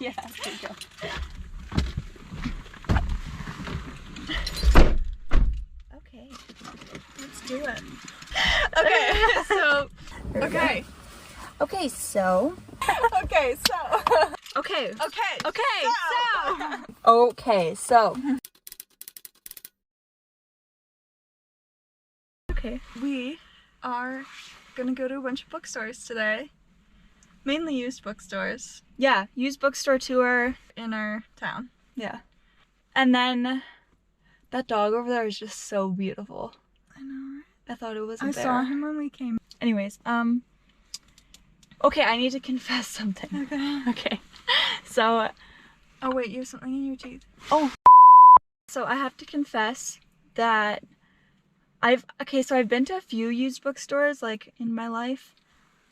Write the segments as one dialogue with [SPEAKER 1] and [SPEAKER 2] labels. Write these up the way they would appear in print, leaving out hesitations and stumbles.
[SPEAKER 1] Yeah, there you go. Okay, let's do it. Okay, so. Okay.
[SPEAKER 2] Okay, so.
[SPEAKER 1] Okay, so.
[SPEAKER 2] Okay.
[SPEAKER 1] Okay.
[SPEAKER 2] Okay,
[SPEAKER 1] so.
[SPEAKER 2] Okay, so. Okay.
[SPEAKER 1] We are gonna go to a bunch of bookstores today. Mainly used bookstores
[SPEAKER 2] Yeah, used bookstore tour.
[SPEAKER 1] in our town.
[SPEAKER 2] Yeah. And then that dog over there is just so beautiful.
[SPEAKER 1] I know, right?
[SPEAKER 2] I thought it was a
[SPEAKER 1] I
[SPEAKER 2] bear.
[SPEAKER 1] saw him when we came.
[SPEAKER 2] Anyways, okay, I need to confess something.
[SPEAKER 1] Okay.
[SPEAKER 2] Okay. So,
[SPEAKER 1] Oh wait, you have something in your teeth.
[SPEAKER 2] oh, so I have to confess that I've been to a few used bookstores, like, in my life,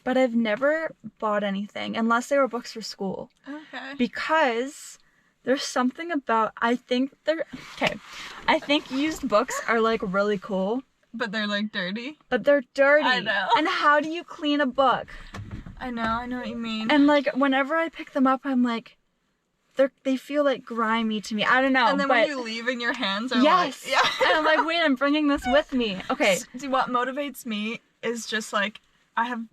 [SPEAKER 2] but I've never bought anything, unless they were books for school.
[SPEAKER 1] Okay.
[SPEAKER 2] Because there's something about, I think used books are, like, really cool.
[SPEAKER 1] But they're like dirty.
[SPEAKER 2] But they're dirty.
[SPEAKER 1] I know.
[SPEAKER 2] And how do you clean a book?
[SPEAKER 1] I know what you mean.
[SPEAKER 2] And, like, whenever I pick them up, I'm like, they feel, like, grimy to me. I don't know,
[SPEAKER 1] And then
[SPEAKER 2] but
[SPEAKER 1] when you leave and your hands are
[SPEAKER 2] yes!
[SPEAKER 1] like, yeah.
[SPEAKER 2] And I'm like, wait, I'm bringing this with me. Okay.
[SPEAKER 1] See, what motivates me is just like, I'm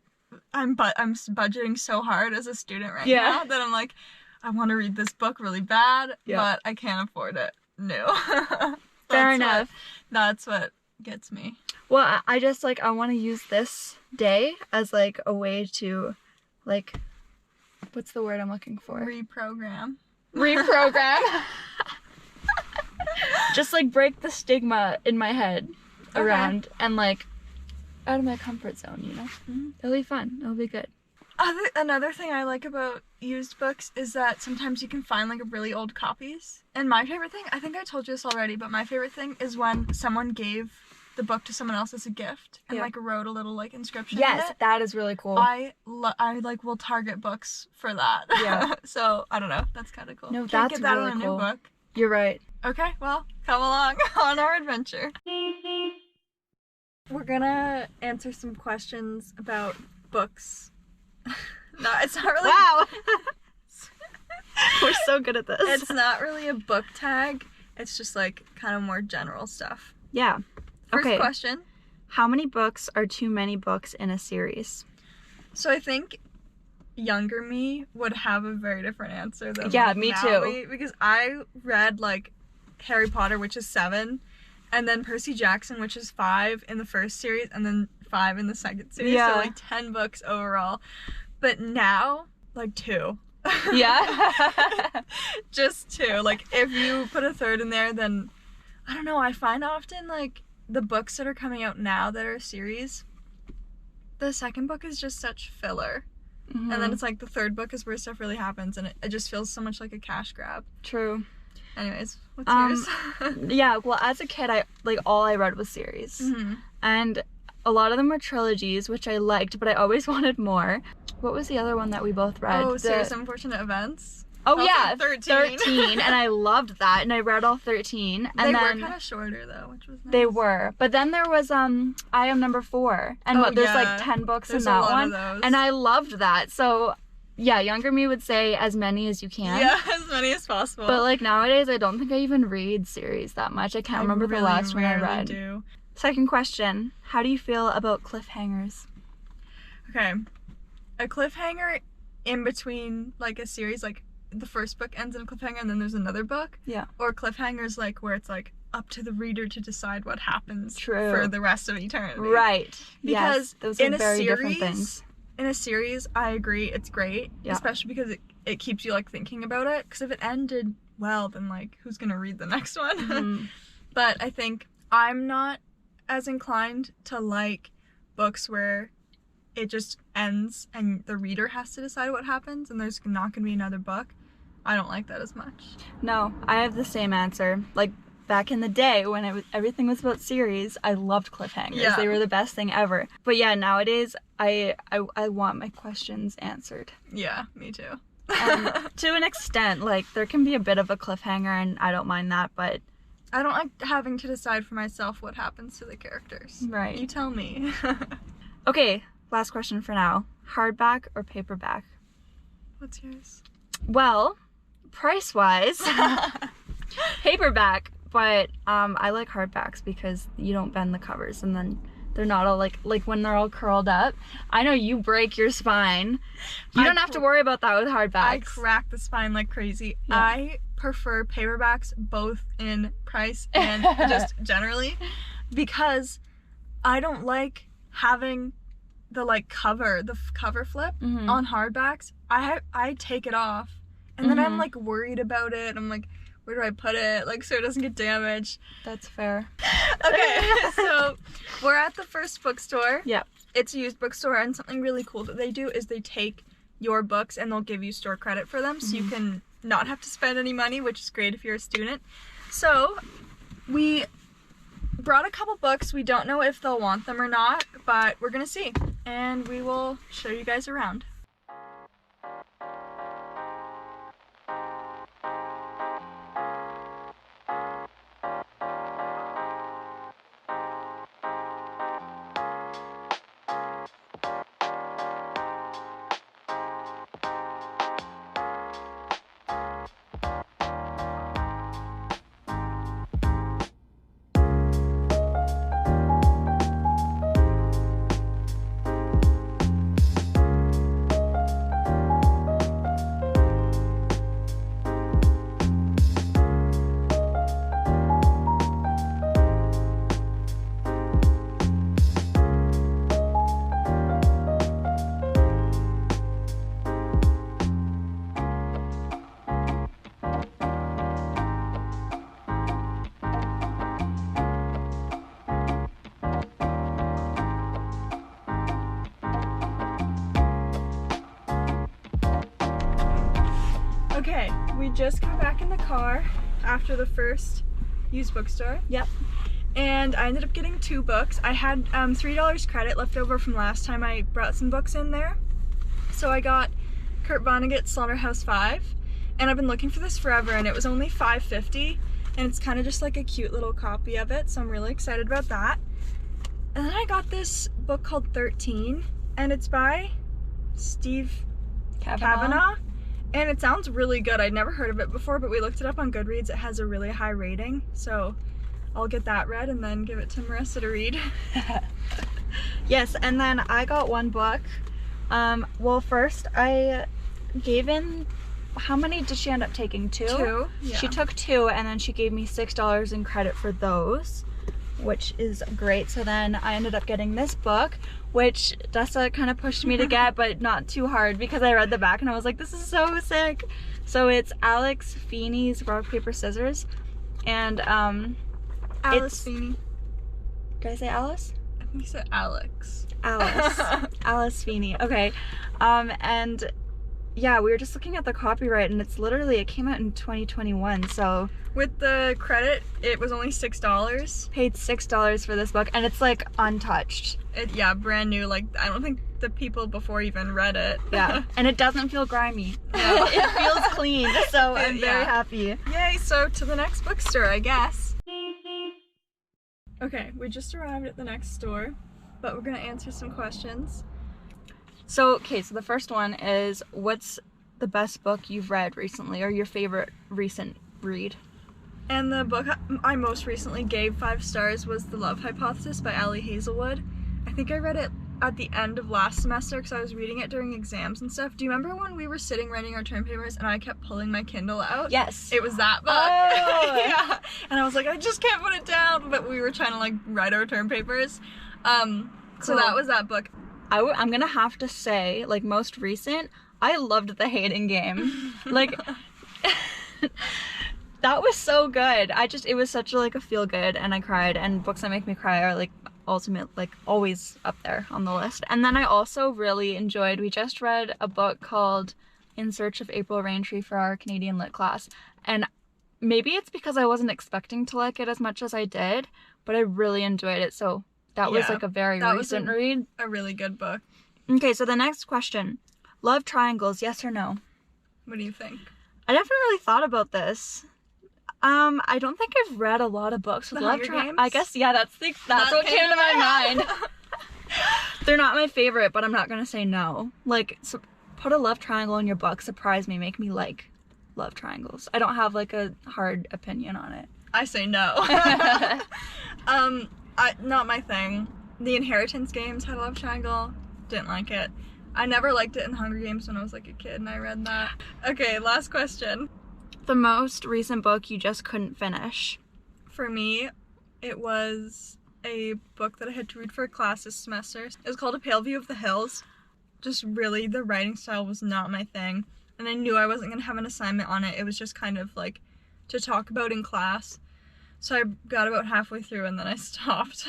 [SPEAKER 1] budgeting so hard as a student right now that I'm like, I want to read this book really bad, but I can't afford it. No.
[SPEAKER 2] Fair enough.
[SPEAKER 1] That's what gets me.
[SPEAKER 2] Well, I just, like, I want to use this day as, like, a way to, like, what's the word I'm looking for?
[SPEAKER 1] Reprogram.
[SPEAKER 2] Just, like, break the stigma in my head around and, like, out of my comfort zone, you know?
[SPEAKER 1] Mm-hmm.
[SPEAKER 2] It'll be fun. It'll be good.
[SPEAKER 1] Another thing I like about used books is that sometimes you can find like really old copies. And my favorite thing, I think I told you this already, but my favorite thing is when someone gave the book to someone else as a gift and like wrote a little like inscription.
[SPEAKER 2] Yes,
[SPEAKER 1] in it.
[SPEAKER 2] that is really cool.
[SPEAKER 1] I like will target books for that.
[SPEAKER 2] Yeah.
[SPEAKER 1] So I don't know, that's kind of cool.
[SPEAKER 2] No,
[SPEAKER 1] Can't
[SPEAKER 2] that's
[SPEAKER 1] get that
[SPEAKER 2] really
[SPEAKER 1] on a
[SPEAKER 2] cool.
[SPEAKER 1] new book.
[SPEAKER 2] You're right.
[SPEAKER 1] Okay, well, come along on our adventure. We're gonna answer some questions about books. No, it's not really.
[SPEAKER 2] Wow. We're so good at this.
[SPEAKER 1] It's not really a book tag. It's just like kind of more general stuff.
[SPEAKER 2] Yeah.
[SPEAKER 1] First
[SPEAKER 2] Okay.
[SPEAKER 1] question.
[SPEAKER 2] How many books are too many books in a series?
[SPEAKER 1] So I think younger me would have a very different answer than
[SPEAKER 2] Me
[SPEAKER 1] now
[SPEAKER 2] too.
[SPEAKER 1] me, because I read like Harry Potter, which is 7, and then Percy Jackson, which is 5 in the first series, and then 5 in the second series.
[SPEAKER 2] Yeah.
[SPEAKER 1] So like 10 books overall. But now, like 2.
[SPEAKER 2] Yeah.
[SPEAKER 1] Just 2. Like if you put a third in there, then I don't know. I find often like the books that are coming out now that are a series, the second book is just such filler.
[SPEAKER 2] Mm-hmm.
[SPEAKER 1] And then it's like the third book is where stuff really happens, and it just feels so much like a cash grab.
[SPEAKER 2] True.
[SPEAKER 1] Anyways, what's yours?
[SPEAKER 2] Yeah, well, as a kid, all I read was series.
[SPEAKER 1] Mm-hmm.
[SPEAKER 2] And a lot of them were trilogies, which I liked, but I always wanted more. What was the other one that we both read?
[SPEAKER 1] Oh, Serious Unfortunate Events?
[SPEAKER 2] Oh,
[SPEAKER 1] Also
[SPEAKER 2] yeah,
[SPEAKER 1] 13.
[SPEAKER 2] And I loved that, and I read all 13. And
[SPEAKER 1] They
[SPEAKER 2] then
[SPEAKER 1] were kind of shorter, though, which was nice.
[SPEAKER 2] They were. But then there was, I Am Number 4. And there's like 10 books
[SPEAKER 1] There's
[SPEAKER 2] in that
[SPEAKER 1] a lot
[SPEAKER 2] one.
[SPEAKER 1] of those.
[SPEAKER 2] And I loved that. So, yeah, younger me would say as many as you can.
[SPEAKER 1] Yeah, as many as possible.
[SPEAKER 2] But like nowadays, I don't think I even read series that much. I can't remember the last one I read.
[SPEAKER 1] Do.
[SPEAKER 2] Second question. How do you feel about cliffhangers?
[SPEAKER 1] Okay. A cliffhanger in between, like, a series, like, the first book ends in a cliffhanger and then there's another book.
[SPEAKER 2] Yeah.
[SPEAKER 1] Or cliffhangers, like, where it's, like, up to the reader to decide what happens
[SPEAKER 2] True.
[SPEAKER 1] for the rest of eternity.
[SPEAKER 2] Right.
[SPEAKER 1] Because
[SPEAKER 2] yes, those are
[SPEAKER 1] in a
[SPEAKER 2] very
[SPEAKER 1] series,
[SPEAKER 2] different things.
[SPEAKER 1] In a series, I agree, it's great.
[SPEAKER 2] Yeah.
[SPEAKER 1] Especially because it keeps you, like, thinking about it. Because if it ended well, then, like, who's gonna read the next one?
[SPEAKER 2] Mm-hmm.
[SPEAKER 1] But I think I'm not as inclined to like books where it just ends and the reader has to decide what happens and there's not gonna be another book. I don't like that as much.
[SPEAKER 2] No, I have the same answer. Like, back in the day when everything was about series, I loved cliffhangers.
[SPEAKER 1] Yeah.
[SPEAKER 2] They were the best thing ever. But yeah, nowadays, I want my questions answered.
[SPEAKER 1] Yeah, me too.
[SPEAKER 2] To an extent, like, there can be a bit of a cliffhanger and I don't mind that, but...
[SPEAKER 1] I don't like having to decide for myself what happens to the characters.
[SPEAKER 2] Right.
[SPEAKER 1] You tell me.
[SPEAKER 2] Okay, last question for now. Hardback or paperback?
[SPEAKER 1] What's yours?
[SPEAKER 2] Well, price-wise, paperback, but I like hardbacks because you don't bend the covers and then they're not all like when they're all curled up. I know you break your spine. You don't have to worry about that with hardbacks.
[SPEAKER 1] I crack the spine like crazy. Yeah. I prefer paperbacks both in price and just generally because I don't like having the cover flip on hardbacks. I take it off and then I'm like worried about it. I'm like, where do I put it? Like, so it doesn't get damaged.
[SPEAKER 2] That's fair.
[SPEAKER 1] Okay, so we're at the first bookstore.
[SPEAKER 2] Yep.
[SPEAKER 1] It's a used bookstore, and something really cool that they do is they take your books and they'll give you store credit for them, so you can not have to spend any money, which is great if you're a student. So we brought a couple books. We don't know if they'll want them or not, but we're gonna see, and we will show you guys around. Okay, we just got back in the car after the first used bookstore.
[SPEAKER 2] Yep.
[SPEAKER 1] And I ended up getting 2 books. I had $3 credit left over from last time I brought some books in there. So I got Kurt Vonnegut's Slaughterhouse-Five, and I've been looking for this forever, and it was only $5.50, and it's kind of just like a cute little copy of it, so I'm really excited about that. And then I got this book called 13, and it's by Steve Kavanaugh. And it sounds really good. I'd never heard of it before, but we looked it up on Goodreads. It has a really high rating, so I'll get that read and then give it to Marissa to read.
[SPEAKER 2] Yes, and then I got 1 book. Well, first I gave in, how many did she end up taking? 2?
[SPEAKER 1] 2, yeah.
[SPEAKER 2] She took 2 and then she gave me $6 in credit for those, which is great. So then I ended up getting this book, which Dessa kind of pushed me to get, but not too hard because I read the back and I was like, this is so sick. So it's Alex Feeney's Rock, Paper, Scissors. And
[SPEAKER 1] Alice Feeney.
[SPEAKER 2] Did I say Alice?
[SPEAKER 1] I think you said Alex.
[SPEAKER 2] Alice. Alice Feeney. Okay. And yeah, we were just looking at the copyright and it came out in 2021, so
[SPEAKER 1] with the credit, it was only $6.
[SPEAKER 2] Paid $6 for this book, and it's like untouched.
[SPEAKER 1] Yeah, brand new. Like, I don't think the people before even read it.
[SPEAKER 2] Yeah, and it doesn't feel grimy. No. It feels clean, so I'm very happy.
[SPEAKER 1] Yay, so to the next bookstore, I guess. Okay, we just arrived at the next store, but we're gonna answer some questions.
[SPEAKER 2] So the first one is, what's the best book you've read recently, or your favorite recent read?
[SPEAKER 1] And the book I most recently gave 5 stars was The Love Hypothesis by Ali Hazelwood. I think I read it at the end of last semester because I was reading it during exams and stuff. Do you remember when we were sitting writing our term papers and I kept pulling my Kindle out?
[SPEAKER 2] Yes.
[SPEAKER 1] It was that book.
[SPEAKER 2] Oh.
[SPEAKER 1] Yeah. And I was like, I just can't put it down. But we were trying to like write our term papers. So that was that book.
[SPEAKER 2] I'm gonna have to say, like, most recent, I loved The Hating Game. Like, that was so good. It was such a feel good, and I cried, and books that make me cry are like always up there on the list. And then I also really enjoyed, we just read a book called In Search of April Raintree for our Canadian Lit class, and maybe it's because I wasn't expecting to like it as much as I did, but I really enjoyed it. So that was like a very recent read.
[SPEAKER 1] A really good book.
[SPEAKER 2] Okay, so the next question. Love triangles, yes or no?
[SPEAKER 1] What do you think?
[SPEAKER 2] I never really thought about this. I don't think I've read a lot of books with love triangles. I guess, yeah, that's what came to my mind. They're not my favorite, but I'm not gonna say no. Like, so put a love triangle in your book, surprise me, make me like love triangles. I don't have like a hard opinion on it.
[SPEAKER 1] I say no. Not my thing. The Inheritance games had a love triangle. Didn't like it. I never liked it in Hunger Games when I was like a kid and I read that. Okay, last question.
[SPEAKER 2] The most recent book you just couldn't finish.
[SPEAKER 1] For me, it was a book that I had to read for a class this semester. It was called A Pale View of the Hills. Just really, the writing style was not my thing. And I knew I wasn't going to have an assignment on it. It was just kind of like to talk about in class. So I got about halfway through and then I stopped.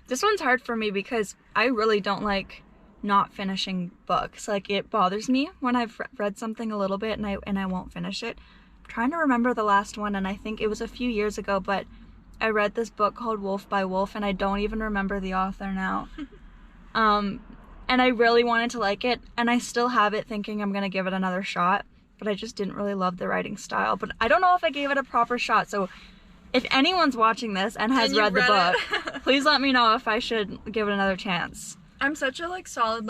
[SPEAKER 2] This one's hard for me because I really don't like not finishing books. Like, it bothers me when I've read something a little bit and I won't finish it. I'm trying to remember the last one, and I think it was a few years ago, but I read this book called Wolf by Wolf, and I don't even remember the author now. And I really wanted to like it, and I still have it thinking I'm gonna give it another shot, but I just didn't really love the writing style. But I don't know if I gave it a proper shot, so if anyone's watching this and has read the book, please let me know if I should give it another chance.
[SPEAKER 1] I'm such a solid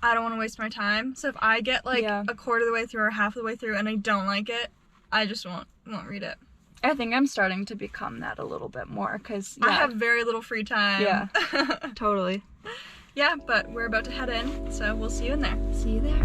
[SPEAKER 1] I don't want to waste my time. So if I get a quarter of the way through or half of the way through and I don't like it, I just won't read it.
[SPEAKER 2] I think I'm starting to become that a little bit more because
[SPEAKER 1] I have very little free time.
[SPEAKER 2] Yeah, totally.
[SPEAKER 1] Yeah, but we're about to head in, so we'll see you in there.
[SPEAKER 2] See you there.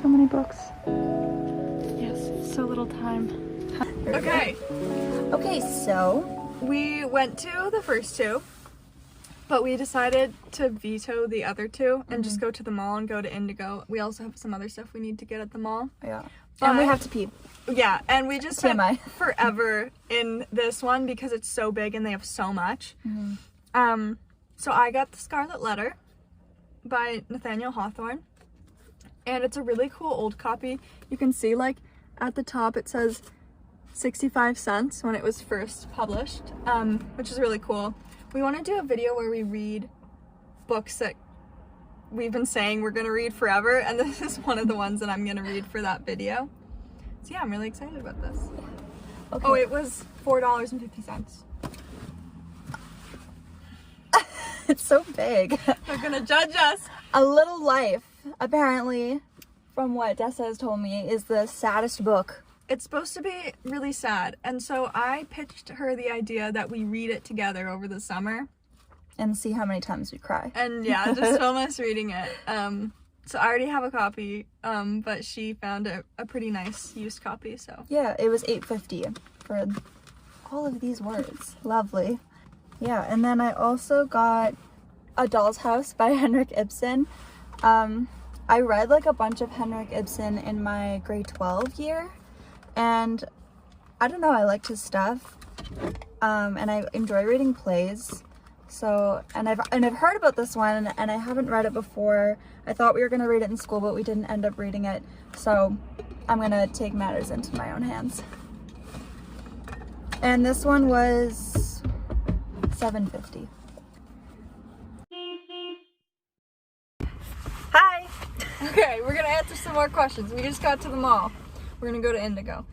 [SPEAKER 2] So many books. Yes, so little time.
[SPEAKER 1] Okay.
[SPEAKER 2] Okay, so
[SPEAKER 1] We went to the first two, but we decided to veto the other two and just go to the mall and go to Indigo. We also have some other stuff we need to get at the mall.
[SPEAKER 2] yeah,
[SPEAKER 1] But,
[SPEAKER 2] and we have to pee.
[SPEAKER 1] Yeah, and we just spent
[SPEAKER 2] TMI.
[SPEAKER 1] forever in this one because it's so big and they have so much.
[SPEAKER 2] Mm-hmm.
[SPEAKER 1] So I got the Scarlet Letter by Nathaniel Hawthorne, and it's a really cool old copy. You can see at the top it says 65 cents when it was first published, which is really cool. We want to do a video where we read books that we've been saying we're going to read forever, and this is one of the ones that I'm going to read for that video. So yeah, I'm really excited about this.
[SPEAKER 2] Okay.
[SPEAKER 1] Oh, it was $4.50.
[SPEAKER 2] It's so big.
[SPEAKER 1] They're going to judge us.
[SPEAKER 2] A Little Life, apparently, from what Dessa has told me, is the saddest book.
[SPEAKER 1] It's supposed to be really sad, and so I pitched her the idea that we read it together over the summer.
[SPEAKER 2] And see how many times we cry.
[SPEAKER 1] And yeah, just film us reading it. So I already have a copy, but she found a pretty nice used copy, so.
[SPEAKER 2] Yeah, it was $8.50 for all of these words. Lovely. Yeah, and then I also got A Doll's House by Henrik Ibsen. I read a bunch of Henrik Ibsen in my grade 12 year, and I don't know, I liked his stuff, and I enjoy reading plays. So, and I've heard about this one, and I haven't read it before. I thought we were gonna read it in school, but we didn't end up reading it. So, I'm gonna take matters into my own hands. And this one was $7.50. Hi.
[SPEAKER 1] Okay, we're gonna answer some more questions. We just got to the mall. We're gonna go to Indigo.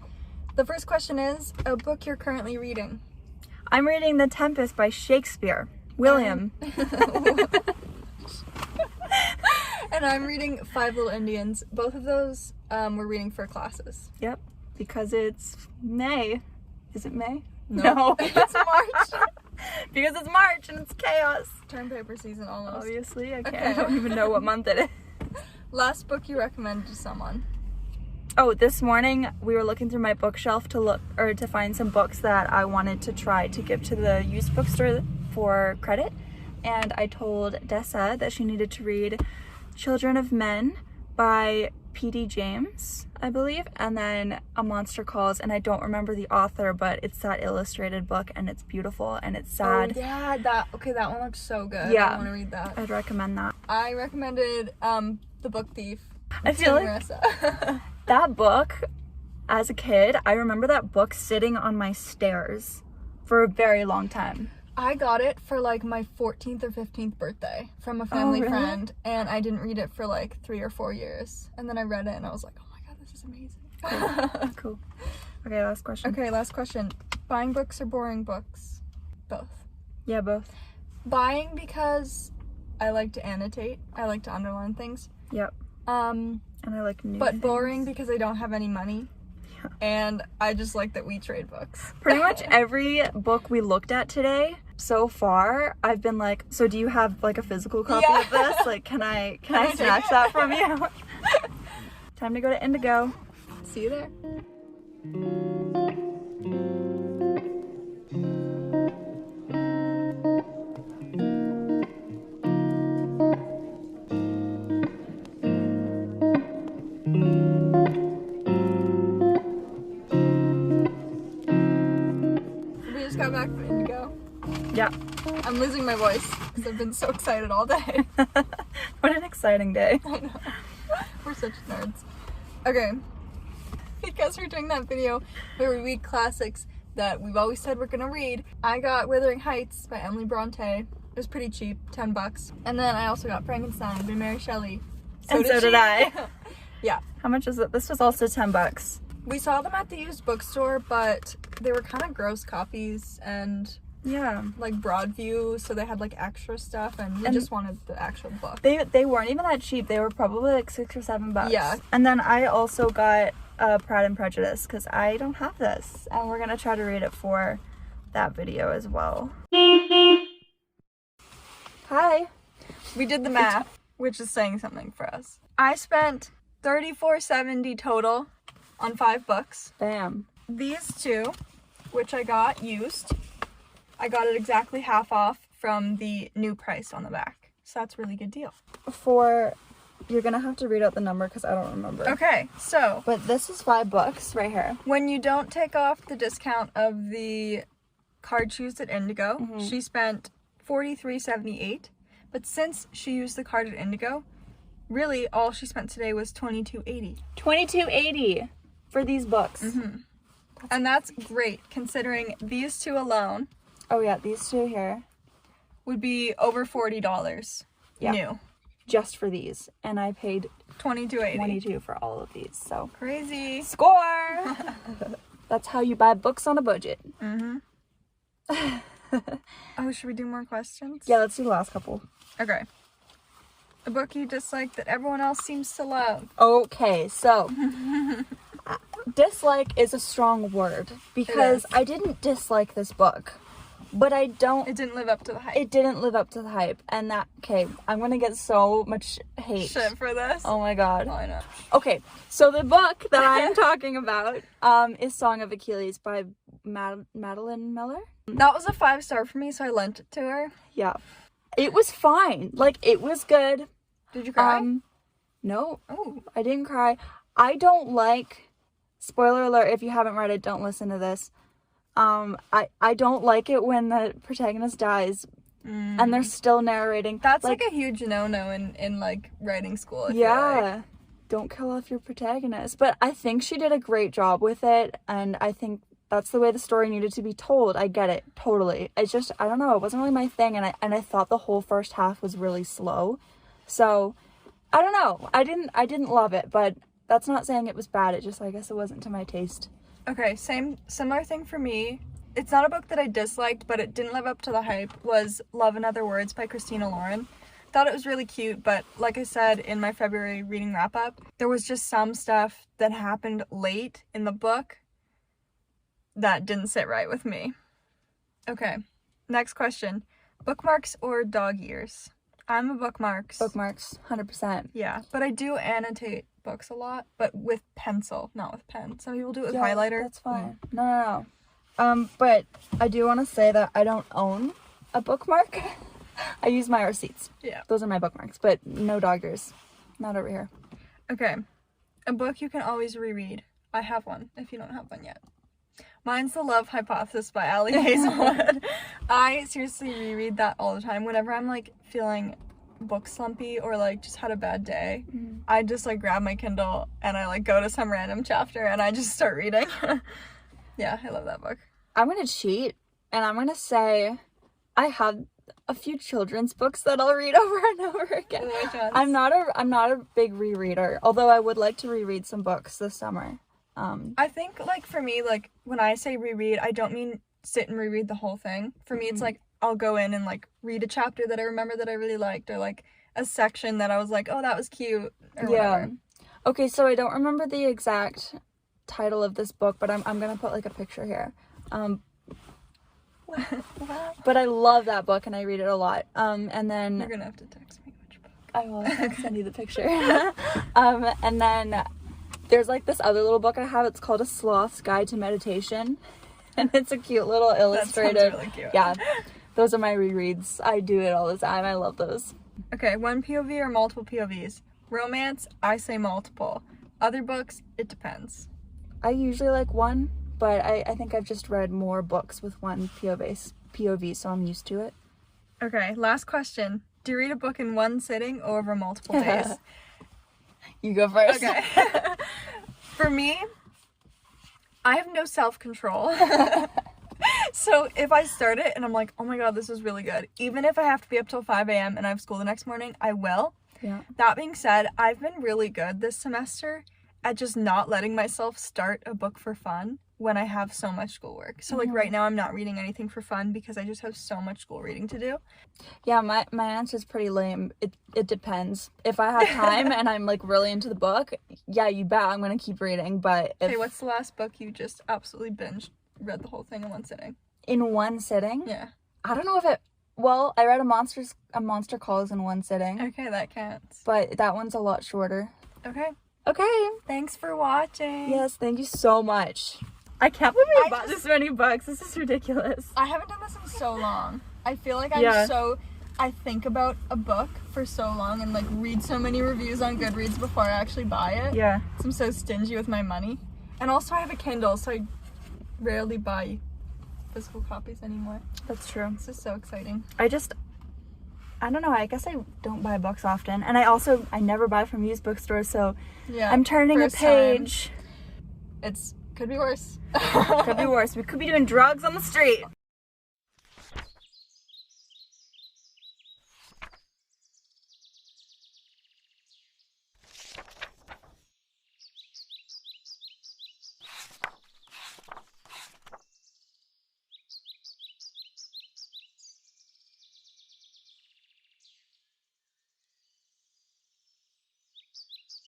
[SPEAKER 1] The first question is, a book you're currently reading.
[SPEAKER 2] I'm reading The Tempest by Shakespeare. William.
[SPEAKER 1] And I'm reading Five Little Indians. Both of those we're reading for classes.
[SPEAKER 2] Yep, because it's May. Is it May?
[SPEAKER 1] No. It's March.
[SPEAKER 2] Because it's March and it's chaos.
[SPEAKER 1] Term paper season almost.
[SPEAKER 2] Obviously,
[SPEAKER 1] Okay.
[SPEAKER 2] I don't even know what month it is.
[SPEAKER 1] Last book you recommended to someone.
[SPEAKER 2] Oh, this morning we were looking through my bookshelf to find some books that I wanted to try to give to the used bookstore for credit. And I told Dessa that she needed to read Children of Men by P.D. James, I believe, and then A Monster Calls, and I don't remember the author, but it's that illustrated book and it's beautiful and it's sad.
[SPEAKER 1] Oh yeah, that one looks so good.
[SPEAKER 2] Yeah.
[SPEAKER 1] I want to read that.
[SPEAKER 2] I'd recommend that.
[SPEAKER 1] I recommended The Book Thief.
[SPEAKER 2] I feel like
[SPEAKER 1] Marissa.
[SPEAKER 2] that book, as a kid, I remember that book sitting on my stairs for a very long time.
[SPEAKER 1] I got it for like my 14th or 15th birthday from a family
[SPEAKER 2] really?
[SPEAKER 1] friend, and I didn't read it for like 3 or 4 years. And then I read it and I was like, oh my god, this is amazing.
[SPEAKER 2] Cool. Okay, last question.
[SPEAKER 1] Okay, last question. Buying books or boring books? Both.
[SPEAKER 2] Yeah, both.
[SPEAKER 1] Buying because I like to annotate. I like to underline things.
[SPEAKER 2] Yep.
[SPEAKER 1] And
[SPEAKER 2] I like new
[SPEAKER 1] But
[SPEAKER 2] things.
[SPEAKER 1] boring because I don't have any money.
[SPEAKER 2] Yeah.
[SPEAKER 1] And I just like that we trade books.
[SPEAKER 2] Pretty much every book we looked at today so far, I've been like, so do you have like a physical copy
[SPEAKER 1] Yeah.
[SPEAKER 2] of this? Like, can I
[SPEAKER 1] I
[SPEAKER 2] snatch
[SPEAKER 1] take
[SPEAKER 2] that from you? Time to go to Indigo.
[SPEAKER 1] See you there. We just got back from Indigo.
[SPEAKER 2] Yeah.
[SPEAKER 1] I'm losing my voice because I've been so excited all day.
[SPEAKER 2] What an exciting day.
[SPEAKER 1] I know. We're such nerds. Okay. Because we're doing that video where we read classics that we've always said we're gonna read, I got Wuthering Heights by Emily Bronte. It was pretty cheap, $10. And then I also got Frankenstein by Mary Shelley.
[SPEAKER 2] And so did I.
[SPEAKER 1] Yeah.
[SPEAKER 2] How much is it? This was also $10.
[SPEAKER 1] We saw them at the used bookstore, but they were kind of gross copies and
[SPEAKER 2] Yeah.
[SPEAKER 1] like broad view, so they had like extra stuff, and we just wanted the actual book.
[SPEAKER 2] They weren't even that cheap. They were probably like $6 or $7.
[SPEAKER 1] Yeah.
[SPEAKER 2] And then I also got Pride and Prejudice because I don't have this, and we're gonna try to read it for that video as well. Hi.
[SPEAKER 1] We did the math, which is saying something for us. I spent $34.70 total on 5 books.
[SPEAKER 2] Bam.
[SPEAKER 1] These two, which I got used, I got it exactly half off from the new price on the back. So that's a really good deal.
[SPEAKER 2] You're gonna have to read out the number because I don't remember.
[SPEAKER 1] Okay, so
[SPEAKER 2] But this is 5 books right here.
[SPEAKER 1] when you don't take off the discount of the card she used at Indigo, she spent $43.78. But since she used the card at Indigo, really all she spent today was $22.80.
[SPEAKER 2] $22.80 for these books.
[SPEAKER 1] And that's great considering these two alone
[SPEAKER 2] Oh yeah, these two here.
[SPEAKER 1] would be over $40
[SPEAKER 2] Yeah.
[SPEAKER 1] new.
[SPEAKER 2] Just for these. And I paid
[SPEAKER 1] $22.80.
[SPEAKER 2] $22 for all of these, so.
[SPEAKER 1] Crazy.
[SPEAKER 2] Score! That's how you buy books on a budget.
[SPEAKER 1] Oh, should we do more questions?
[SPEAKER 2] Yeah, let's do the last couple.
[SPEAKER 1] Okay. A book you dislike that everyone else seems to love.
[SPEAKER 2] Okay, so dislike is a strong word because I didn't dislike this book, but
[SPEAKER 1] It didn't live up to the hype.
[SPEAKER 2] it didn't live up to the hype, and I'm gonna get so much hate.
[SPEAKER 1] Shit for this.
[SPEAKER 2] Oh my god.
[SPEAKER 1] Oh, I know.
[SPEAKER 2] Okay, so the book that I'm talking about is Song of Achilles by Madeline Miller.
[SPEAKER 1] That was a 5-star for me, so I lent it to her.
[SPEAKER 2] Yeah. It was fine. Like, it was good.
[SPEAKER 1] Did you cry?
[SPEAKER 2] No,
[SPEAKER 1] Oh.
[SPEAKER 2] I didn't cry. I don't like, spoiler alert, if you haven't read it, don't listen to this. I don't like it when the protagonist dies and they're still narrating.
[SPEAKER 1] That's like a huge no-no in like writing school. I feel
[SPEAKER 2] Yeah.
[SPEAKER 1] like.
[SPEAKER 2] Don't kill off your protagonist. But I think she did a great job with it, and I think that's the way the story needed to be told. I get it, totally. It's just, I don't know, it wasn't really my thing, and I thought the whole first half was really slow. So, I don't know. I didn't love it, but that's not saying it was bad. It just, I guess it wasn't to my taste.
[SPEAKER 1] Okay, similar thing for me. it's not a book that I disliked, but it didn't live up to the hype, was Love and Other Words by Christina Lauren. Thought it was really cute, but like I said in my February reading wrap-up, there was just some stuff that happened late in the book that didn't sit right with me. Okay, next question. Bookmarks or dog ears? I'm a bookmarks.
[SPEAKER 2] Bookmarks, 100%.
[SPEAKER 1] Yeah, but I do annotate books a lot, but with pencil, not with pen. Some people do it with highlighter.
[SPEAKER 2] That's fine. No. But I do want to say that I don't own a bookmark. I use my receipts.
[SPEAKER 1] Yeah.
[SPEAKER 2] Those are my bookmarks, but no dog ears. Not over here.
[SPEAKER 1] Okay, a book you can always reread. I have one, if you don't have one yet. Mine's The Love Hypothesis by Ali Hazelwood. I seriously reread that all the time. Whenever I'm, like, feeling book slumpy or, like, just had a bad day, I just, like, grab my Kindle and I, like, go to some random chapter and I just start reading. Yeah, I love that book.
[SPEAKER 2] I'm going to cheat, and I'm going to say I have a few children's books that I'll read over and over again. I'm not a big rereader, although I would like to reread some books this summer.
[SPEAKER 1] I think, like, for me, like, when I say reread, I don't mean sit and reread the whole thing. For me, it's, like, I'll go in and, like, read a chapter that I remember that I really liked, or, like, a section that I was like, oh, that was cute, or whatever.
[SPEAKER 2] Okay, so I don't remember the exact title of this book, but I'm gonna put, like, a picture here. But I love that book, and I read it a lot. And then...
[SPEAKER 1] You're gonna have to text me which book.
[SPEAKER 2] I will. I'll send you the picture. And then... There's, like, this other little book I have. It's called A Sloth's Guide to Meditation. And it's a cute little illustrated.
[SPEAKER 1] That sounds really cute.
[SPEAKER 2] Yeah. Those are my rereads. I do it all the time. I love those.
[SPEAKER 1] Okay, one POV or multiple POVs? Romance, I say multiple. Other books, it depends.
[SPEAKER 2] I usually like one, but I think I've just read more books with one POV, so I'm used to it.
[SPEAKER 1] Okay, last question. Do you read a book in one sitting or over multiple days?
[SPEAKER 2] You go first.
[SPEAKER 1] Okay. For me, I have no self-control. So if I start it and I'm like, oh my god, this is really good, even if I have to be up till 5 a.m. and I have school the next morning, I will.
[SPEAKER 2] Yeah.
[SPEAKER 1] That being said, I've been really good this semester at just not letting myself start a book for fun when I have so much schoolwork. So, like, right now I'm not reading anything for fun because I just have so much school reading to do.
[SPEAKER 2] Yeah, my answer is pretty lame. It depends. If I have time and I'm, like, really into the book, yeah, you bet I'm gonna keep reading, but if...
[SPEAKER 1] Okay, what's the last book you just absolutely read the whole thing in one sitting?
[SPEAKER 2] In one sitting?
[SPEAKER 1] Yeah.
[SPEAKER 2] I don't know if it... Well, I read A Monster Calls in one sitting.
[SPEAKER 1] Okay, that counts.
[SPEAKER 2] But that one's a lot shorter.
[SPEAKER 1] Okay.
[SPEAKER 2] Okay.
[SPEAKER 1] Thanks for watching.
[SPEAKER 2] Yes, thank you so much. I can't believe I bought this many books. This is ridiculous.
[SPEAKER 1] I haven't done this in so long. I feel like I think about a book for so long and, like, read so many reviews on Goodreads before I actually buy it.
[SPEAKER 2] Yeah.
[SPEAKER 1] 'Cause I'm so stingy with my money. And also I have a Kindle, so I rarely buy physical copies anymore.
[SPEAKER 2] That's true.
[SPEAKER 1] This is so exciting.
[SPEAKER 2] I don't know, I guess I don't buy books often. And I never buy from used bookstores, so
[SPEAKER 1] Yeah.
[SPEAKER 2] I'm turning a
[SPEAKER 1] first
[SPEAKER 2] page.
[SPEAKER 1] Could be worse.
[SPEAKER 2] Could be worse. We could be doing drugs on the street.